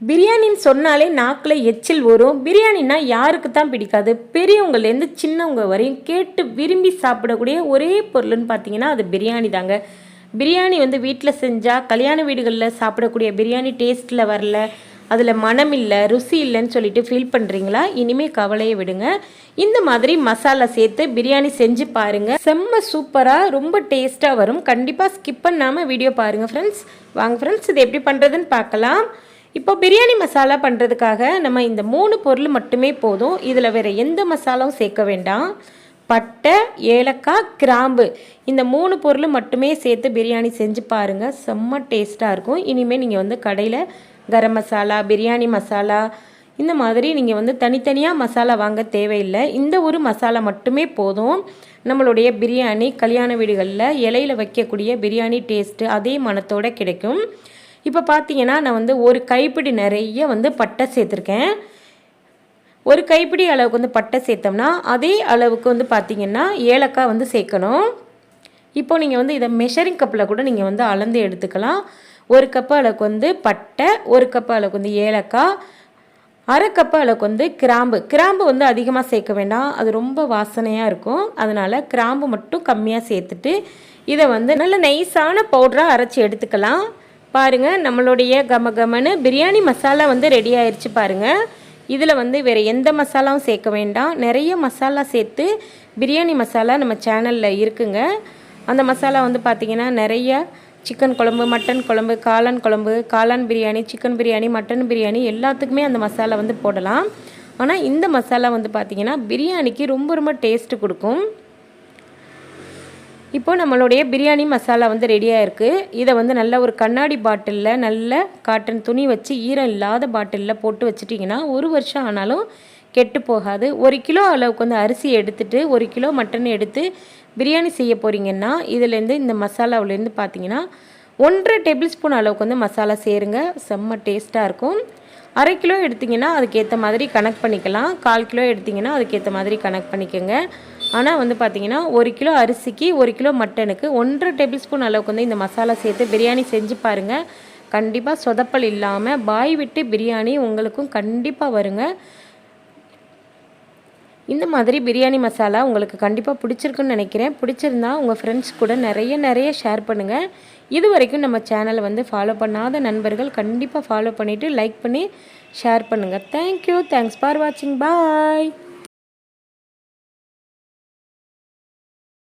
பிரியாணின்னு சொன்னாலே நாக்கில் எச்சில் வரும். பிரியாணின்னா யாருக்கு தான் பிடிக்காது? பெரியவங்கலேருந்து சின்னவங்க வரையும் கேட்டு விரும்பி சாப்பிடக்கூடிய ஒரே பொருள்னு பார்த்தீங்கன்னா அது பிரியாணி தாங்க. பிரியாணி வீட்டில் செஞ்சால் கல்யாண வீடுகளில் சாப்பிடக்கூடிய பிரியாணி டேஸ்ட்டில் வரல, அதில் மனம் இல்லை, ருசி இல்லைன்னு சொல்லிட்டு ஃபீல் பண்ணுறீங்களா? இனிமேல் கவலையை விடுங்க. இந்த மாதிரி மசாலா சேர்த்து பிரியாணி செஞ்சு பாருங்கள். செம்ம சூப்பராக ரொம்ப டேஸ்ட்டாக வரும். கண்டிப்பாக ஸ்கிப் பண்ணாமல் வீடியோ பாருங்கள் ஃப்ரெண்ட்ஸ். வாங்க ஃப்ரெண்ட்ஸ், இது எப்படி பண்ணுறதுன்னு பார்க்கலாம். இப்போ பிரியாணி மசாலா பண்ணுறதுக்காக நம்ம இந்த 3 பொருள் மட்டுமே போதும். இதில் வேறு எந்த மசாலாவும் சேர்க்க வேண்டாம். பட்டை, ஏலக்காய், கிராம்பு இந்த 3 பொருள் மட்டுமே சேர்த்து பிரியாணி செஞ்சு பாருங்கள். செம்ம டேஸ்ட்டாக இருக்கும். இனிமேல் நீங்கள் கடையில் கரம் மசாலா, பிரியாணி மசாலா இந்த மாதிரி நீங்கள் தனித்தனியாக மசாலா வாங்க தேவையில்லை. இந்த ஒரு மசாலா மட்டுமே போதும். நம்மளுடைய பிரியாணி கல்யாண வீடுகளில் இலையில் வைக்கக்கூடிய பிரியாணி டேஸ்ட்டு அதே மணத்தோடு கிடைக்கும். இப்போ பார்த்தீங்கன்னா நான் ஒரு கைப்பிடி நிறைய பட்டை சேர்த்துருக்கேன். ஒரு கைப்பிடி அளவுக்கு பட்டை சேர்த்தோம்னா அதே அளவுக்கு பார்த்தீங்கன்னா ஏலக்காய் சேர்க்கணும். இப்போ நீங்கள் இதை மெஷரிங் கப்பில் கூட நீங்கள் அளந்து எடுத்துக்கலாம். 1 கப்பு அளவுக்கு பட்டை, 1 கப்பு அளவுக்கு ஏலக்காய், 1/2 கப்பு அளவுக்கு கிராம்பு அதிகமாக சேர்க்க வேண்டாம், அது ரொம்ப வாசனையாக இருக்கும். அதனால் கிராம்பு மட்டும் கம்மியாக சேர்த்துட்டு இதை நல்ல நைஸான பவுடராக அரைச்சி எடுத்துக்கலாம். பாருங்கள், நம்மளுடைய கமகமன்னு பிரியாணி மசாலா ரெடி ஆயிடுச்சு பாருங்கள். இதில் வேறு எந்த மசாலாவும் சேர்க்க வேண்டாம். நிறைய மசாலா சேர்த்து பிரியாணி மசாலா நம்ம சேனலில் இருக்குங்க. அந்த மசாலா பார்த்திங்கன்னா நிறைய சிக்கன் குழம்பு, மட்டன் குழம்பு, காளான் குழம்பு, காளான் பிரியாணி, சிக்கன் பிரியாணி, மட்டன் பிரியாணி எல்லாத்துக்குமே அந்த மசாலா போடலாம். ஆனால் இந்த மசாலா பார்த்திங்கன்னா பிரியாணிக்கு ரொம்ப ரொம்ப டேஸ்ட்டு கொடுக்கும். இப்போது நம்மளுடைய பிரியாணி மசாலா ரெடியாக இருக்குது. இதை நல்ல ஒரு கண்ணாடி பாட்டிலில் நல்ல காட்டன் துணி வச்சு ஈரம் இல்லாத பாட்டிலில் போட்டு வச்சுட்டிங்கன்னா 1 வருஷம் ஆனாலும் கெட்டு போகாது. 1 கிலோ அளவுக்கு அரிசி எடுத்துகிட்டு 1 கிலோ மட்டன் எடுத்து பிரியாணி செய்ய போகிறீங்கன்னா இதுலேருந்து இந்த மசாலாவிலேருந்து பார்த்தீங்கன்னா 1.5 டேபிள் ஸ்பூன் அளவுக்கு மசாலா சேருங்க. செம்ம டேஸ்ட்டாக இருக்கும். 1/2 கிலோ எடுத்திங்கன்னா அதுக்கேற்ற மாதிரி கணக்கு பண்ணிக்கலாம். 1/4 கிலோ எடுத்திங்கன்னா அதுக்கேற்ற மாதிரி கணக்கு பண்ணிக்கோங்க. ஆனால் பார்த்தீங்கன்னா 1 கிலோ அரிசிக்கு 1 கிலோ மட்டனுக்கு 1.5 டேபிள் ஸ்பூன் அளவுக்கு இந்த மசாலா சேர்த்து பிரியாணி செஞ்சு பாருங்கள். கண்டிப்பாக சொதப்பல் இல்லாமல் பாய் விட்டு பிரியாணி உங்களுக்கும் கண்டிப்பாக வருங்க. இந்த மாதிரி பிரியாணி மசாலா உங்களுக்கு கண்டிப்பாக பிடிச்சிருக்குன்னு நினைக்கிறேன். பிடிச்சிருந்தா உங்கள் ஃப்ரெண்ட்ஸ் கூட நிறைய ஷேர் பண்ணுங்கள். இது வரைக்கும் நம்ம சேனலை ஃபாலோ பண்ணாத நண்பர்கள் கண்டிப்பாக ஃபாலோ பண்ணிவிட்டு லைக் பண்ணி ஷேர் பண்ணுங்கள். தேங்க்யூ. தேங்க்ஸ் ஃபார் வாட்சிங். பாய்.